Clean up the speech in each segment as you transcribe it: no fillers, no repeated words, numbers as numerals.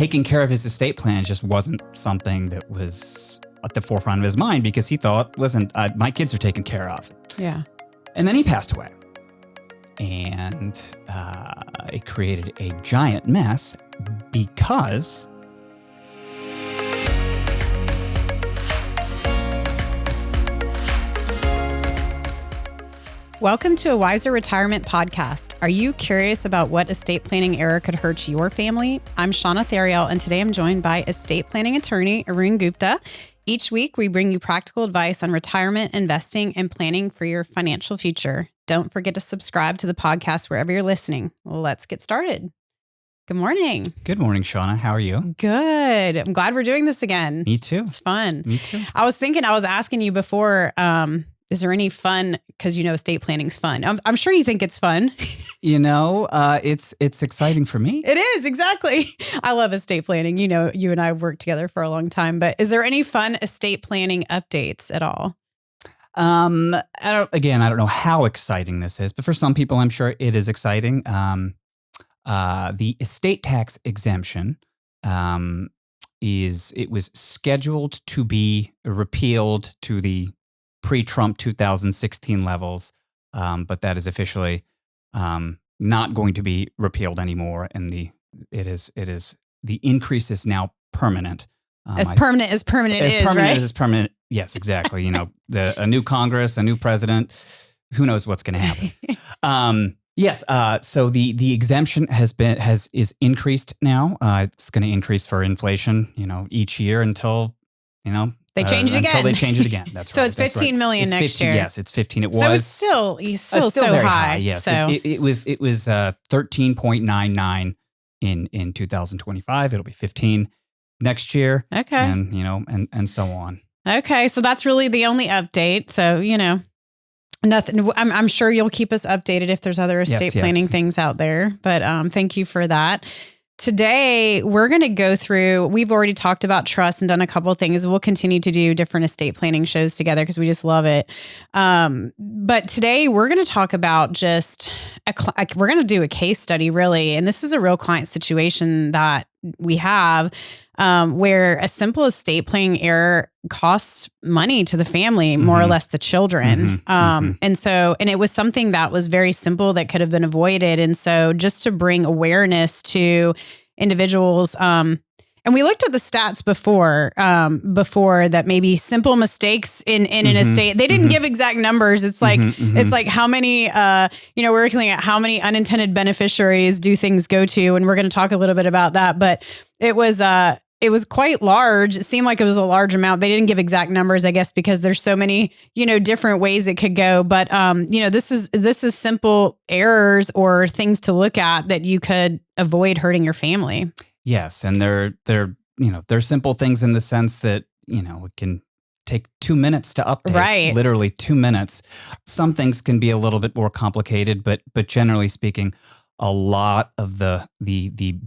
taking care of his estate plan just wasn't something that was at the forefront of his mind because he thought, listen, my kids are taken care of. Yeah. And then he passed away. And it created a giant mess because Welcome to a Wiser Retirement Podcast. Are you curious about what estate planning error could hurt your family? I'm Shawna Theriault, and today I'm joined by estate planning attorney Arun Gupta. Each week, we bring you practical advice on retirement, investing, and planning for your financial future. Don't forget to subscribe to the podcast wherever you're listening. Let's get started. Good morning. Good morning, Shawna. How are you? Good. I'm glad we're doing this again. Me too. It's fun. Me too. I was asking you before, is there any fun? Because estate planning's fun. I'm sure you think it's fun. It's exciting for me. It is, exactly. I love estate planning. You and I worked together for a long time. But is there any fun estate planning updates at all? I don't know how exciting this is, but for some people, I'm sure it is exciting. The estate tax exemption was scheduled to be repealed to the pre-Trump 2016 levels, but that is officially not going to be repealed anymore, and the increase is now permanent. Permanent as permanent. Yes, exactly. A new Congress, a new president. Who knows what's going to happen? Yes. So the exemption is increased now. It's going to increase for inflation. Each year until they change it again. Until they change it again. That's right. So it's 15 million next year. Yes, it's 15. It so was. So it's still so very high. Yes, so. it was 13.99 in 2025. It'll be 15 next year. Okay. And so on. Okay, so that's really the only update. So nothing. I'm sure you'll keep us updated if there's other estate planning things out there. But thank you for that. Today, we're going to go through, we've already talked about trust and done a couple of things. We'll continue to do different estate planning shows together because we just love it. But today, we're going to talk about we're going to do a case study, really. And this is a real client situation that we have where a simple estate planning error costs money to the family, more or less the children. And it was something that was very simple that could have been avoided. And so just to bring awareness to individuals, and we looked at the stats before that maybe simple mistakes in an estate, they didn't give exact numbers. It's like, it's like how many, we're looking at how many unintended beneficiaries do things go to. And we're going to talk a little bit about that, but it was quite large. It seemed like it was a large amount. They didn't give exact numbers, I guess, because there's so many, different ways it could go. But, this is simple errors or things to look at that you could avoid hurting your family. Yes. And they're simple things in the sense that, it can take 2 minutes to update. Right. Literally 2 minutes. Some things can be a little bit more complicated, but generally speaking, a lot of the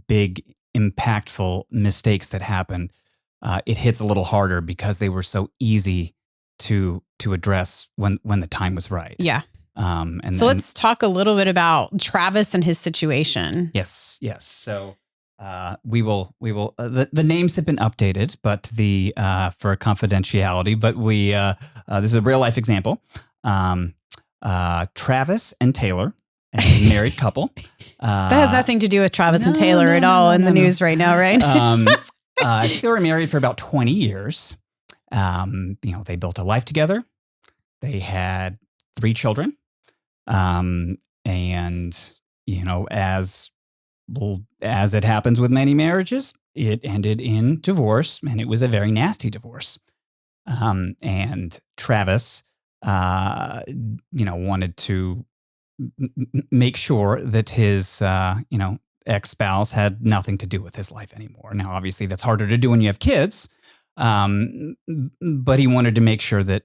big impactful mistakes that happen, it hits a little harder because they were so easy to address when the time was right. Yeah. Let's talk a little bit about Travis and his situation. Yes. So we will. The names have been updated, but for confidentiality. But this is a real life example. Travis and Taylor, a married couple. That has nothing to do with Travis and Taylor at all in the news right now, right? I think they were married for about 20 years. They built a life together. They had 3 children. As it happens with many marriages, it ended in divorce, and it was a very nasty divorce. And Travis, wanted to make sure that his, ex-spouse had nothing to do with his life anymore. Now, obviously, that's harder to do when you have kids. But he wanted to make sure that,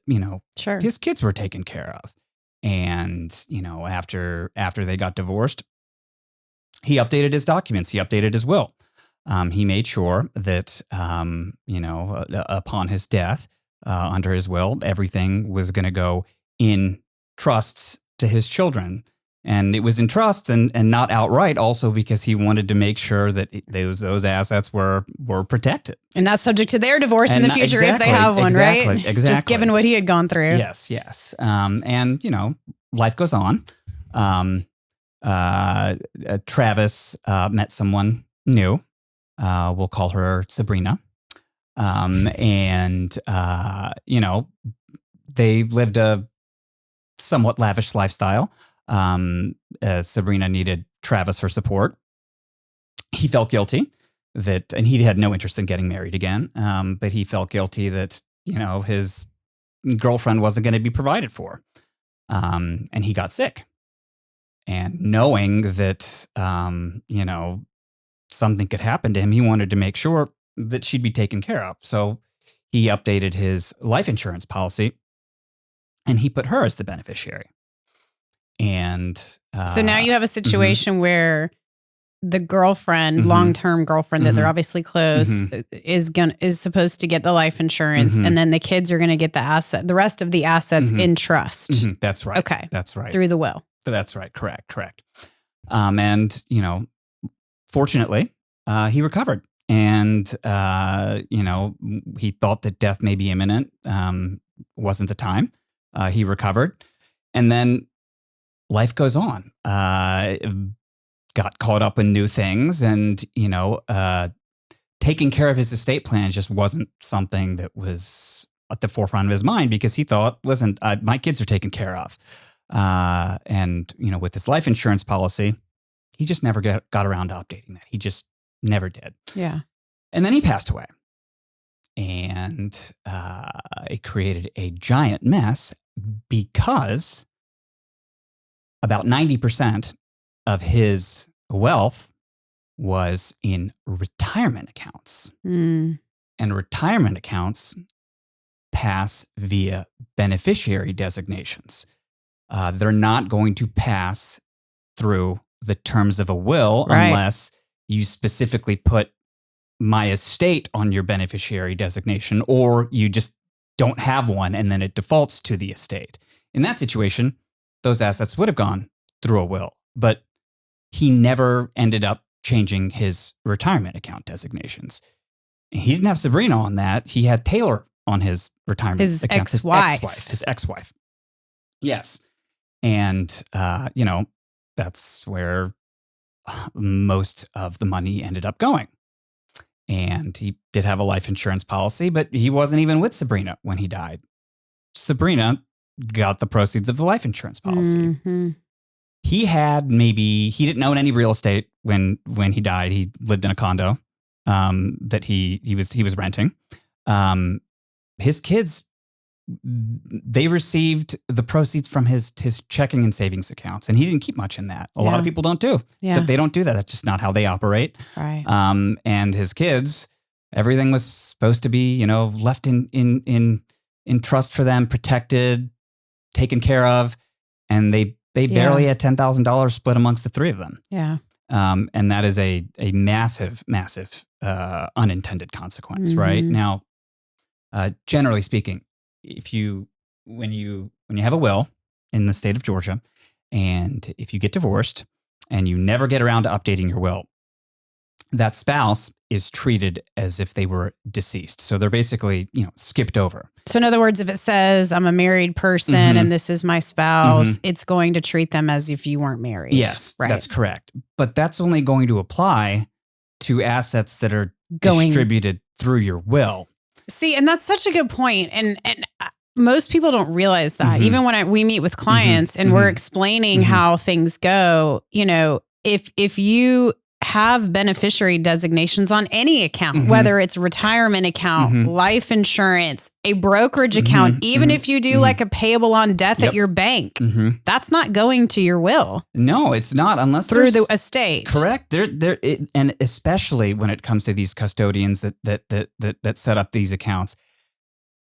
sure, his kids were taken care of. And, after they got divorced, he updated his documents. He updated his will. He made sure that, upon his death, under his will, everything was going to go in trusts to his children. And it was in trust and not outright, also because he wanted to make sure that those assets were protected. And not subject to their divorce in the future if they have one, right? Exactly. Just given what he had gone through. Yes. And, life goes on. Travis met someone new. We'll call her Sabrina. They lived a somewhat lavish lifestyle. Sabrina needed Travis for support. He felt guilty and he had no interest in getting married again. But he felt guilty that, his girlfriend wasn't going to be provided for. And he got sick. And knowing that, something could happen to him, he wanted to make sure that she'd be taken care of. So he updated his life insurance policy and he put her as the beneficiary. And so now you have a situation where the girlfriend, long-term girlfriend that they're obviously close, is supposed to get the life insurance, and then the kids are going to get the rest of the assets in trust. That's right. Okay, that's right. Through the will. That's right. Correct. And fortunately, he recovered, and he thought that death may be imminent. Wasn't the time. He recovered, and then life goes on. Got caught up in new things, and taking care of his estate plan just wasn't something that was at the forefront of his mind, because he thought, listen, my kids are taken care of. And with this life insurance policy, he just never got around to updating that. He just never did. Yeah. And then he passed away, and it created a giant mess because about 90% of his wealth was in retirement accounts. And retirement accounts pass via beneficiary designations. They're not going to pass through the terms of a will unless you specifically put my estate on your beneficiary designation, or you just don't have one and then it defaults to the estate. In that situation, those assets would have gone through a will, but he never ended up changing his retirement account designations. He didn't have Sabrina on that. He had Taylor on his retirement account. His ex-wife. Yes. And, that's where most of the money ended up going. And he did have a life insurance policy, but he wasn't even with Sabrina when he died. Sabrina got the proceeds of the life insurance policy. He didn't own any real estate when he died. He lived in a condo that he was renting. His kids, they received the proceeds from his checking and savings accounts, and he didn't keep much in that. A lot of people don't do. Yeah. They don't do that. That's just not how they operate. Right. And his kids, everything was supposed to be, left in trust for them, protected, taken care of, and they barely had $10,000 split amongst the three of them. Yeah. And that is a massive unintended consequence, right? Now, generally speaking, when you have a will in the state of Georgia, and if you get divorced and you never get around to updating your will, that spouse is treated as if they were deceased. So they're basically, skipped over. So in other words, if it says I'm a married person and this is my spouse, it's going to treat them as if you weren't married. Yes, that's correct. But that's only going to apply to assets that are distributed through your will. See, and that's such a good point. And most people don't realize that. Even when we meet with clients and we're explaining how things go, if you have beneficiary designations on any account, whether it's retirement account, life insurance, a brokerage account, even if you do like a payable on death at your bank, that's not going to your will. No, it's not, unless through the estate. Correct. And especially when it comes to these custodians that set up these accounts,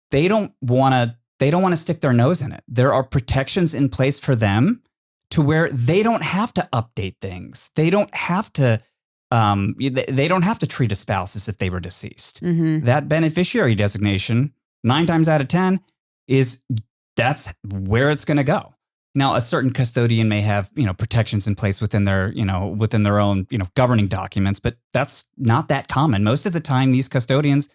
they don't want to stick their nose in it. There are protections in place for them to where they don't have to update things. They don't have to. They don't have to treat a spouse as if they were deceased. That beneficiary designation, 9 times out of 10, that's where it's going to go. Now, a certain custodian may have, protections in place within their own, governing documents, but that's not that common. Most of the time, these custodians,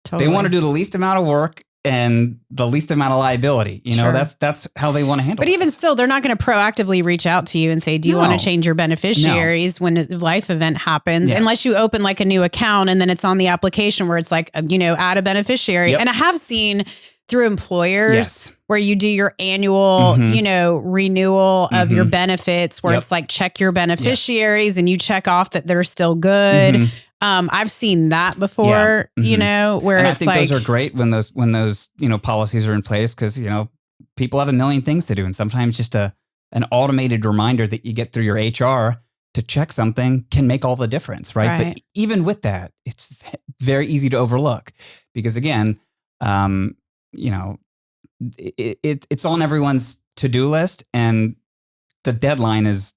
Totally. they want to do the least amount of work and the least amount of liability. Sure. That's how they want to handle it. But even still, they're not going to proactively reach out to you and say, do you want to change your beneficiaries when a life event happens? Yes. Unless you open like a new account and then it's on the application where it's like, add a beneficiary. Yep. And I have seen through employers where you do your annual, renewal of your benefits where it's like, check your beneficiaries and you check off that they're still good. I've seen that before, where and it's I think those are great when those policies are in place because, people have a million things to do. And sometimes just an automated reminder that you get through your HR to check something can make all the difference, right? But even with that, it's very easy to overlook because again, it's on everyone's to-do list and the deadline is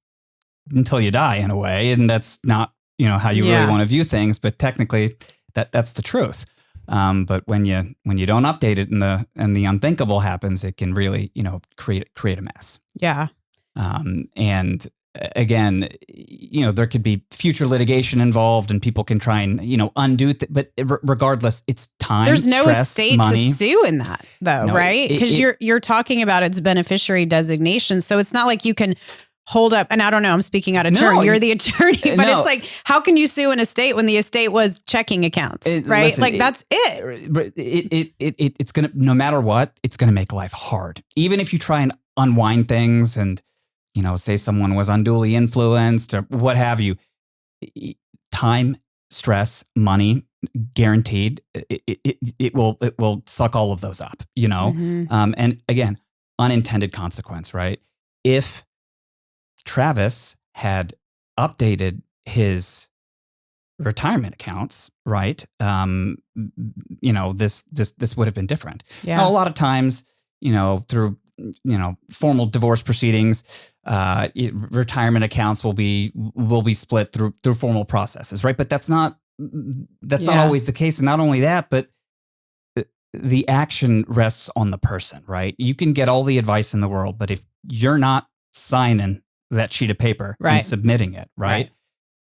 until you die in a way. And that's not, how you really want to view things, but technically that's the truth. But when you don't update it and the unthinkable happens, it can really, create a mess. Yeah. And again, there could be future litigation involved and people can try and, undo but regardless, it's time, there's no stress, estate money. to sue in that though, right? Because you're talking about its beneficiary designation. So it's not like you can hold up, and I don't know, I'm speaking out of turn. You're the attorney, but it's like, how can you sue an estate when the estate was checking accounts, right? Listen, that's it. It's going to, no matter what, it's going to make life hard. Even if you try and unwind things and, say someone was unduly influenced or what have you, time, stress, money, guaranteed, it will suck all of those up, and again, unintended consequence, right? If Travis had updated his retirement accounts, right? This would have been different. Yeah. Now, a lot of times, through formal divorce proceedings, retirement accounts will be split through formal processes, right? But that's not always the case. And not only that, but the action rests on the person, right? You can get all the advice in the world, but if you're not signing that sheet of paper and submitting it, right?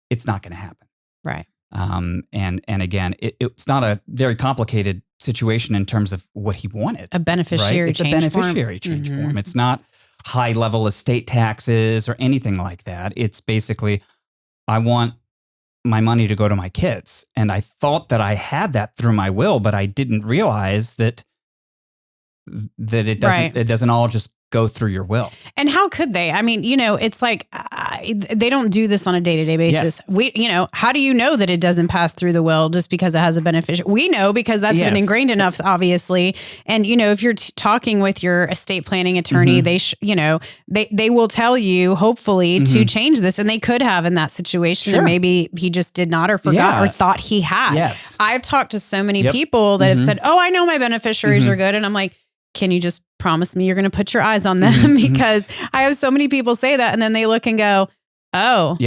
It's not going to happen. Right. And again, it's not a very complicated situation in terms of what he wanted. A beneficiary change form. It's a beneficiary change form. It's not high level estate taxes or anything like that. It's basically, I want my money to go to my kids. And I thought that I had that through my will, but I didn't realize that it doesn't all just go through your will. And how could they? I mean, it's like they don't do this on a day-to-day basis. Yes. How do you know that it doesn't pass through the will just because it has a beneficiary? We know because that's been ingrained enough, obviously. And, if you're talking with your estate planning attorney, they will tell you, hopefully, to change this. And they could have in that situation. Sure. And maybe he just did not or forgot or thought he had. Yes. I've talked to so many people that have said, oh, I know my beneficiaries are good. And I'm like, can you just promise me you're going to put your eyes on them? Because I have so many people say that and then they look and go, oh,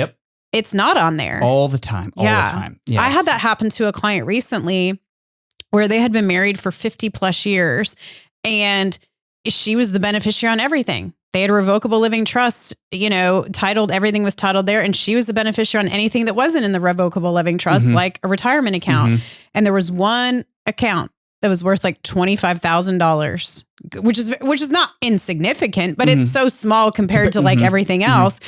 it's not on there. All the time. All the time. Yes. I had that happen to a client recently where they had been married for 50 plus years and she was the beneficiary on everything. They had a revocable living trust, titled, everything was titled there. And she was the beneficiary on anything that wasn't in the revocable living trust, like a retirement account. And there was one account that was worth like $25,000, which is not insignificant, but it's so small compared to like everything else.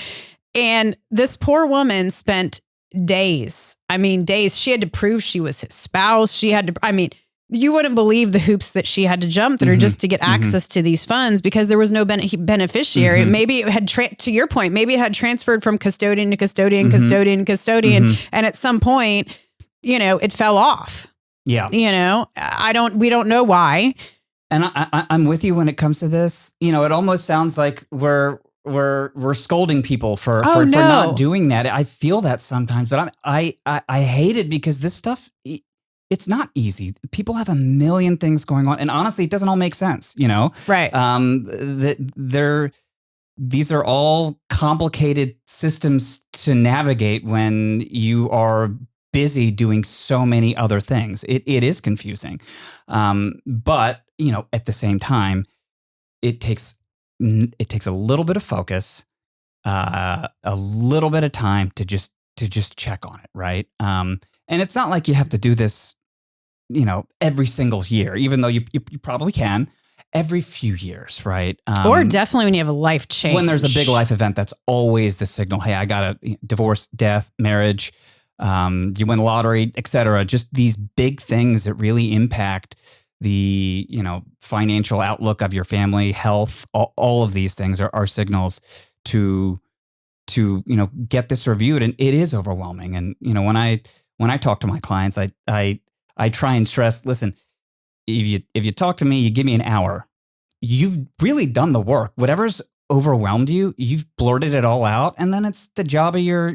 And this poor woman spent days. She had to prove she was his spouse. You wouldn't believe the hoops that she had to jump through just to get access to these funds because there was no beneficiary. Maybe it had, to your point, maybe it had transferred from custodian to custodian, custodian. And at some point, it fell off. Yeah. We don't know why. And I'm with you when it comes to this. It almost sounds like we're scolding people for not doing that. I feel that sometimes, but I hate it because this stuff, it's not easy. People have a million things going on. And honestly, it doesn't all make sense, Right. These are all complicated systems to navigate when you are busy doing so many other things. It is confusing. But, at the same time, it takes it takes a little bit of focus, a little bit of time to just check on it, right? And it's not like you have to do this, every single year, even though you probably can. Every few years, right? Or definitely when you have a life change. When there's a big life event, that's always the signal. Hey, I got a divorce, death, marriage, you win the lottery, et cetera. Just these big things that really impact the, financial outlook of your family, health, all of these things are signals to get this reviewed. And it is overwhelming. And, when I talk to my clients, I try and stress, listen, if you talk to me, you give me an hour, you've really done the work. Whatever's overwhelmed you, you've blurted it all out. And then it's the job of your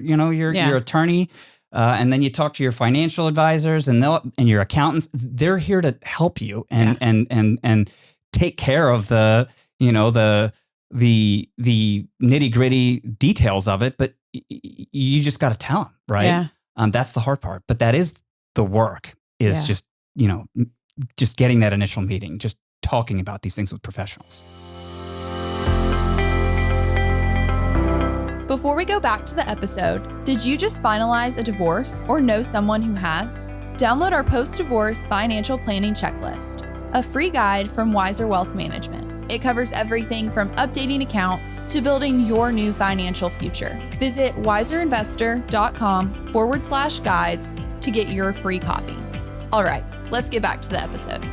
attorney. And then you talk to your financial advisors and your accountants. They're here to help you and take care of the nitty gritty details of it. But you just got to tell them, right? Yeah. That's the hard part. But that is the work, is just getting that initial meeting, just talking about these things with professionals. Before we go back to the episode, did you just finalize a divorce or know someone who has? Download our post-divorce financial planning checklist, a free guide from Wiser Wealth Management. It covers everything from updating accounts to building your new financial future. Visit wiserinvestor.com/guides to get your free copy. All right, let's get back to the episode.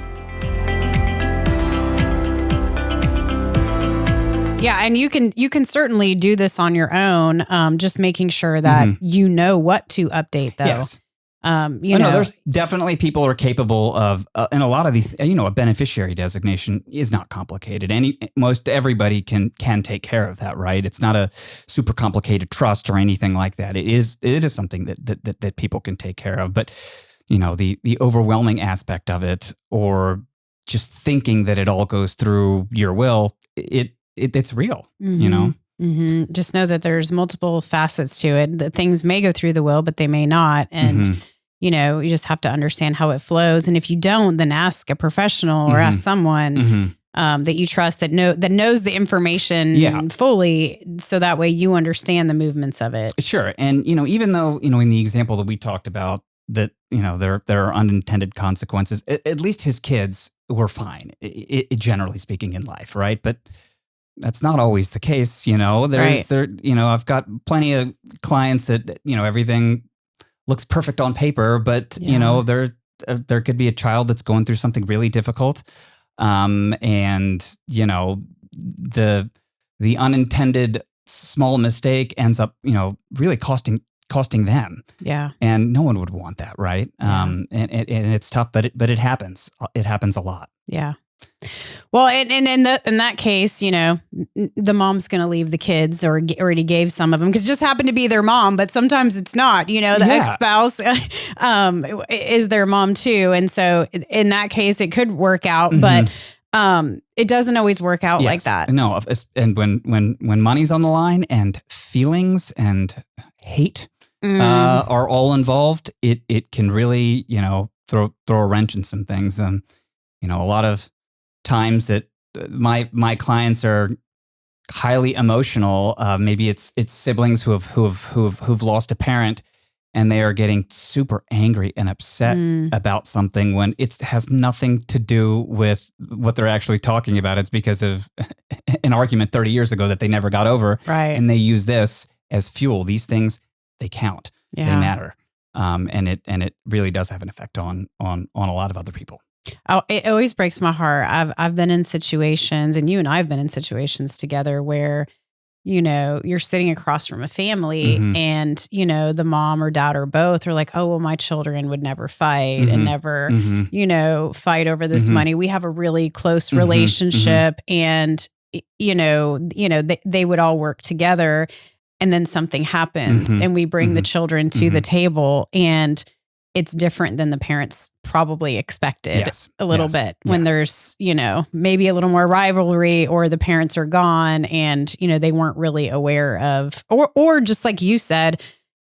Yeah, and you can certainly do this on your own, just making sure that you know what to update, though. Yes. There's definitely people are capable of, and a lot of these, a beneficiary designation is not complicated. Most everybody can take care of that, right? It's not a super complicated trust or anything like that. It is something that people can take care of. But the overwhelming aspect of it, or just thinking that it all goes through your will, it's real, Mm-hmm. Just know that there's multiple facets to it. That things may go through the will, but they may not. And, you just have to understand how it flows. And if you don't, then ask a professional or ask someone that you trust, that knows the information fully. So that way you understand the movements of it. Sure. And, even though, in the example that we talked about, that, there are unintended consequences, at least his kids were fine, generally speaking, in life. Right. But that's not always the case, I've got plenty of clients that, everything looks perfect on paper, but there could be a child that's going through something really difficult. And the unintended small mistake ends up, really costing them. Yeah. And no one would want that. Right. Yeah. And it's tough, but it happens. It happens a lot. Yeah. Well, and in that case, the mom's going to leave the kids, or already gave some of them, because it just happened to be their mom. But sometimes it's not. The ex-spouse is their mom too, and so in that case, it could work out. But it doesn't always work out like that. No, and when money's on the line and feelings and hate are all involved, it can really throw a wrench in some things. A lot of times that my clients are highly emotional. Maybe it's siblings who've lost a parent, and they are getting super angry and upset about something when it has nothing to do with what they're actually talking about. It's because of an argument 30 years ago that they never got over. Right. And they use this as fuel. These things, they count. Yeah. They matter. And it really does have an effect on a lot of other people. Oh, it always breaks my heart. I've been in situations, and you and I have been in situations together where, you're sitting across from a family and, the mom or dad or both are like, oh, well, my children would never fight and never, fight over this money. We have a really close relationship, and, they would all work together, and then something happens and we bring the children to the table, and it's different than the parents probably expected a little bit when there's, maybe a little more rivalry, or the parents are gone and, they weren't really aware of, or just like you said,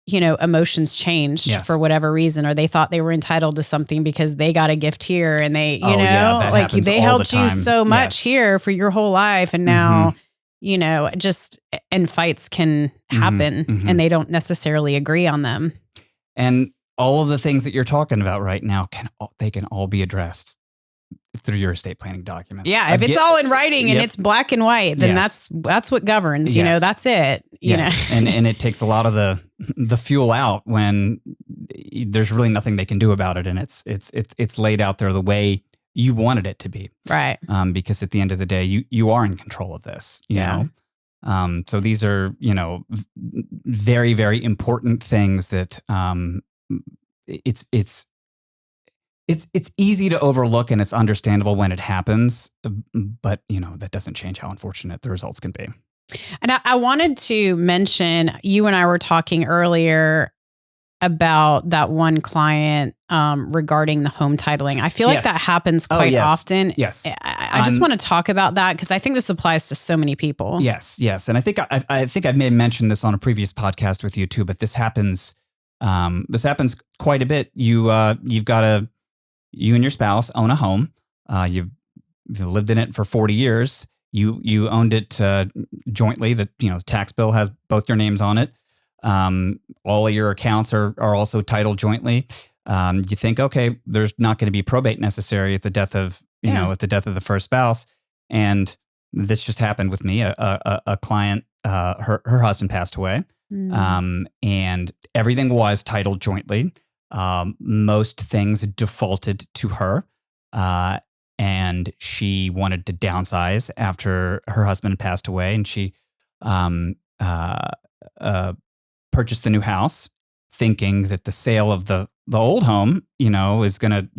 emotions changed for whatever reason, or they thought they were entitled to something because they got a gift here, and they, they helped you so much here for your whole life. And now and fights can happen and they don't necessarily agree on them. And all of the things that you're talking about right now can all be addressed through your estate planning documents. Yeah, if it's all in writing and it's black and white, then that's what govrns. That's it. You know, and it takes a lot of the fuel out when there's really nothing they can do about it, and it's laid out there the way you wanted it to be, right? Because at the end of the day, you are in control of this. You know, so these are very, very important things that it's easy to overlook, and it's understandable when it happens, but that doesn't change how unfortunate the results can be. And I wanted to mention, you and I were talking earlier about that one client regarding the home titling. I feel like that happens quite often. Yes. I just want to talk about that because I think this applies to so many people. Yes. And I think I may have mentioned this on a previous podcast with you too, but this happens quite a bit. You and your spouse own a home. You've lived in it for 40 years. You owned it jointly. The tax bill has both your names on it. All of your accounts are also titled jointly. You think, okay, there's not going to be probate necessary at the death of the first spouse. And this just happened with me. A client, her husband passed away, and everything was titled jointly. Most things defaulted to her, and she wanted to downsize after her husband had passed away, and she purchased a new house, thinking that the sale of the old home, is going to,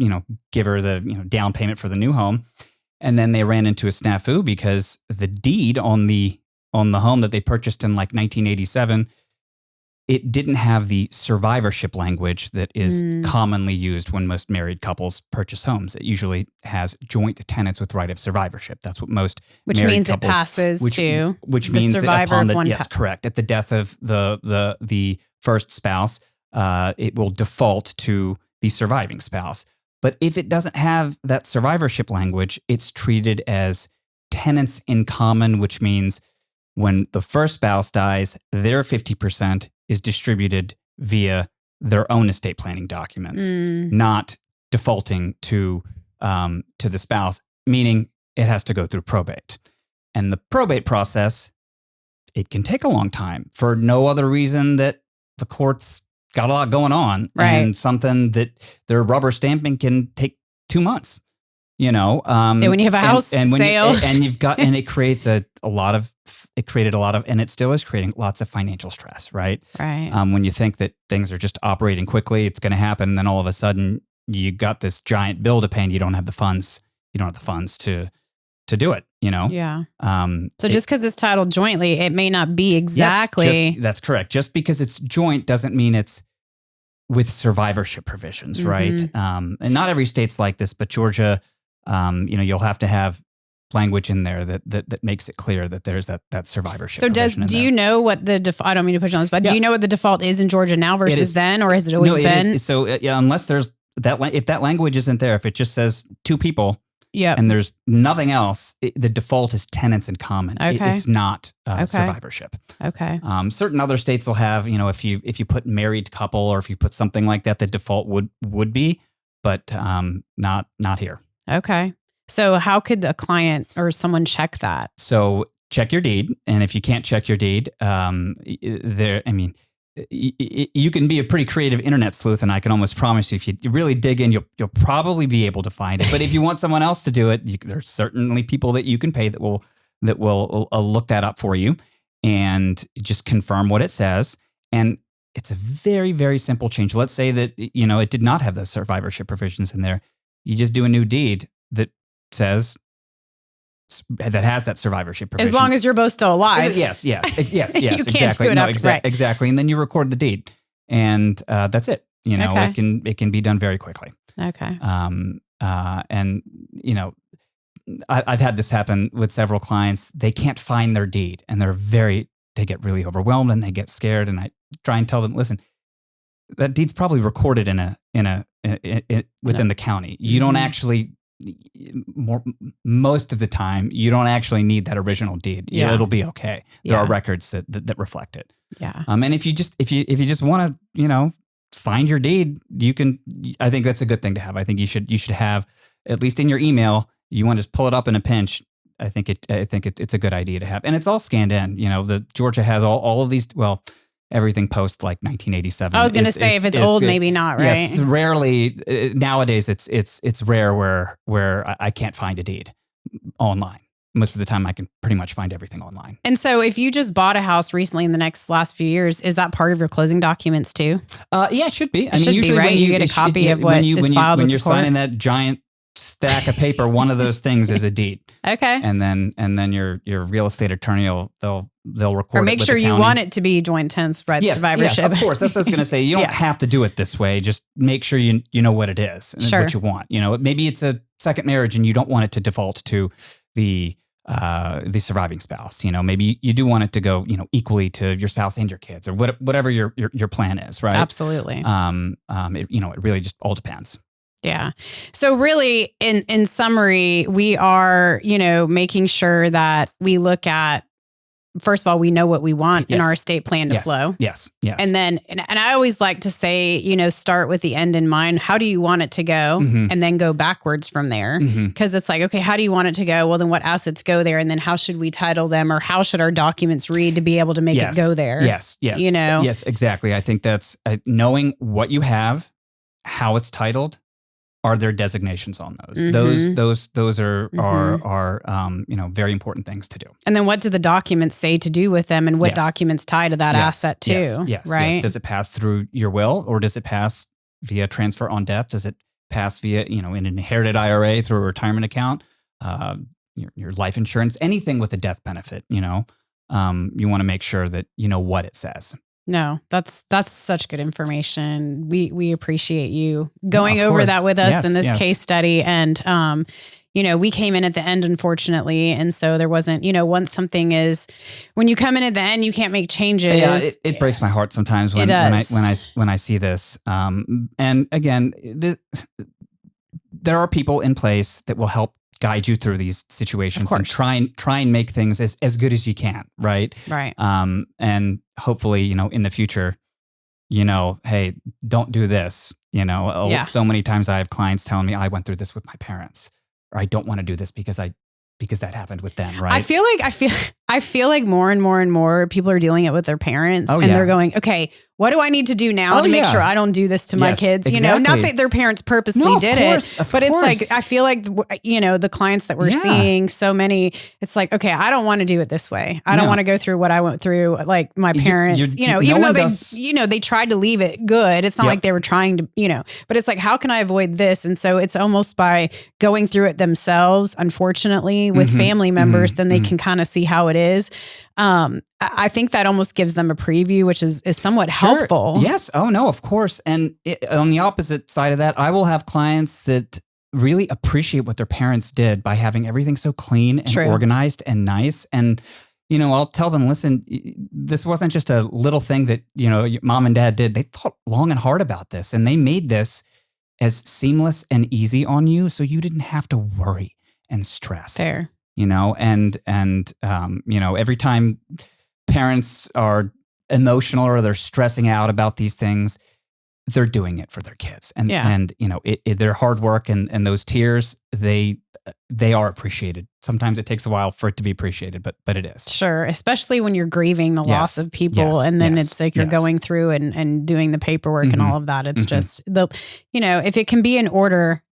give her the down payment for the new home. And then they ran into a snafu because the deed on the home that they purchased in like 1987, it didn't have the survivorship language that is commonly used when most married couples purchase homes. It usually has joint tenants with right of survivorship. That's what most married couples, it passes which to which the means survivor that of one. Yes, correct. At the death of the first spouse, it will default to the surviving spouse. But if it doesn't have that survivorship language, it's treated as tenants in common, which means when the first spouse dies, their 50% is distributed via their own estate planning documents, not defaulting to the spouse, meaning it has to go through probate. And the probate process, it can take a long time for no other reason that the court's got a lot going on, and something that their rubber stamping can take 2 months. When you have a house sale, and it creates a lot of, and it still is creating lots of financial stress, right? Right. When you think that things are just operating quickly, it's going to happen, and then all of a sudden you got this giant bill to pay, and you don't have the funds. You don't have the funds to do it. Yeah. So just because it's titled jointly, it may not be exactly. Yes, that's correct. Just because it's joint doesn't mean it's with survivorship provisions, right? And not every state's like this, but Georgia, you'll have to have language in there that makes it clear that there's that survivorship. So do you know what the I don't mean to put you on this, but do you know what the default is in Georgia now versus then, or has it always been? So unless there's if that language isn't there, if it just says two people, and there's nothing else, the default is tenants in common. Okay. It's not survivorship. Okay. Certain other states will have, if you put married couple, or if you put something like that, the default would be, but not here. Okay. So how could a client or someone check that? So check your deed, and if you can't check your deed, you can be a pretty creative internet sleuth, and I can almost promise you, if you really dig in, you'll probably be able to find it. But if you want someone else to do it, there's certainly people that you can pay that will look that up for you and just confirm what it says. And it's a very, very simple change. Let's say that it did not have those survivorship provisions in there. You just do a new deed that says that has that survivorship provision. As long as you're both still alive. Yes, you exactly. Can't do it exactly. And then you record the deed, and that's it. It can be done very quickly. Okay. And I've had this happen with several clients. They can't find their deed, and they get really overwhelmed, and they get scared. And I try and tell them, listen, that deed's probably recorded within the county. You don't actually most of the time, you don't actually need that original deed. Yeah. It'll be okay. There are records that reflect it. Yeah. And if you just want to, find your deed, you can. I think that's a good thing to have. I think you should have, at least in your email, you want to just pull it up in a pinch. I think it's a good idea to have, and it's all scanned in. The Georgia has all of these. Well, everything post like 1987. I was going to say, if it's old, maybe not, right? Yes, rarely nowadays. It's rare where I can't find a deed online. Most of the time, I can pretty much find everything online. And so, if you just bought a house recently in the last few years, is that part of your closing documents too? Yeah, it should be. I mean, usually right? When you get a copy of what is filed when with you're the court. signing that giant stack of paper, one of those things is a deed. Okay. And then your real estate attorney they'll record or make it with sure the you county. want it to be joint tenants, right? Yes, Survivorship. Yes, of course. That's what I was going to say. You don't have to do it this way. Just make sure you know what it is and what you want. Maybe it's a second marriage and you don't want it to default to the surviving spouse. Maybe you do want it to go, equally to your spouse and your kids, or whatever your plan is, right? Absolutely. It really just all depends. Yeah. So really, in summary, we are, making sure that we look at, first of all, we know what we want in our estate plan to flow. Yes. And then, and I always like to say, start with the end in mind. How do you want it to go? Mm-hmm. And then go backwards from there. Because it's like, okay, how do you want it to go? Well, then what assets go there? And then how should we title them, or how should our documents read to be able to make it go there? Yes. Yes, exactly. I think that's knowing what you have, how it's titled. Are there designations on those? Those are very important things to do. And then what do the documents say to do with them, and what documents tie to that asset too? Yes. Right. Does it pass through your will, or does it pass via transfer on death? Does it pass via an inherited IRA through a retirement account? Your life insurance, anything with a death benefit. You want to make sure that you know what it says. No, that's such good information. We appreciate you going over that with us in this case study. And, we came in at the end, unfortunately. And so there wasn't, once something is, when you come in at the end, you can't make changes. Yeah, it breaks my heart sometimes when I see this. And again, there are people in place that will help guide you through these situations and try and make things as good as you can. Right. Right. And hopefully, in the future, hey, don't do this. So many times I have clients telling me I went through this with my parents, or I don't want to do this because that happened with them. Right. I feel like more and more and more people are dealing it with their parents, and they're going, okay, what do I need to do now to make sure I don't do this to my kids? Exactly. Not that their parents purposely did it, but it's like, I feel like, the clients that we're seeing, so many, it's like, okay, I don't want to do it this way. I don't want to go through what I went through. Like my parents, even though they tried to leave it good. It's not like they were trying to, but it's like, how can I avoid this? And so it's almost by going through it themselves, unfortunately, with family members, then they can kind of see how it is. I think that almost gives them a preview, which is somewhat helpful. Yes. Oh no, of course. And on the opposite side of that, I will have clients that really appreciate what their parents did by having everything so clean and organized and nice. And, I'll tell them, listen, this wasn't just a little thing that, your mom and dad did. They thought long and hard about this, and they made this as seamless and easy on you, so you didn't have to worry and stress. Fair. Every time parents are emotional or they're stressing out about these things, they're doing it for their kids. And their hard work and those tears, they are appreciated. Sometimes it takes a while for it to be appreciated, but it is. Sure. Especially when you're grieving the loss of people, and then it's like you're going through and doing the paperwork and all of that. It's just if it can be in order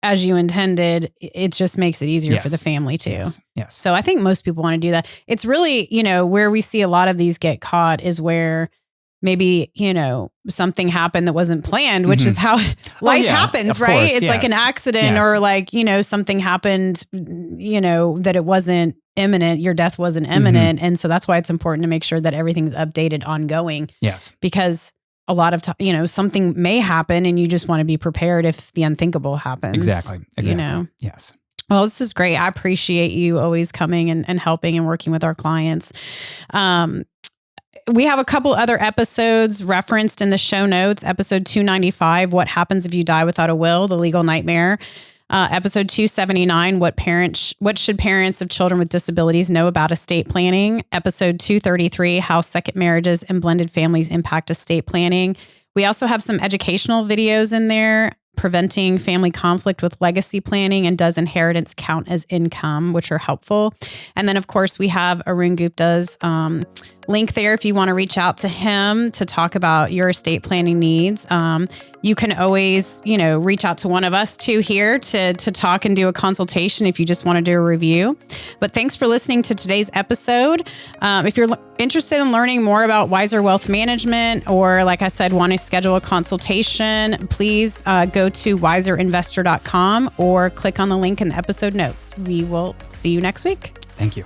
as you intended, it just makes it easier for the family too. Yes. So I think most people want to do that. It's really, where we see a lot of these get caught is where maybe, something happened that wasn't planned, which is how life happens, right? Course, it's like an accident or like, something happened, that it wasn't imminent. Your death wasn't imminent. And so that's why it's important to make sure that everything's updated ongoing. Yes. Because a lot of time, something may happen and you just want to be prepared if the unthinkable happens. Exactly. Yes. Well, this is great. I appreciate you always coming and helping and working with our clients. We have a couple other episodes referenced in the show notes. Episode 295, What Happens If You Die Without a Will, The Legal Nightmare. Episode 279, what should parents of children with disabilities know about estate planning? Episode 233, how second marriages and blended families impact estate planning. We also have some educational videos in there, preventing family conflict with legacy planning and does inheritance count as income, which are helpful. And then, of course, we have Arun Gupta's link there if you want to reach out to him to talk about your estate planning needs. You can always, reach out to one of us too here to talk and do a consultation if you just want to do a review. But thanks for listening to today's episode. If you're interested in learning more about Wiser Wealth Management, or like I said, want to schedule a consultation, please go to wiserinvestor.com or click on the link in the episode notes. We will see you next week. Thank you.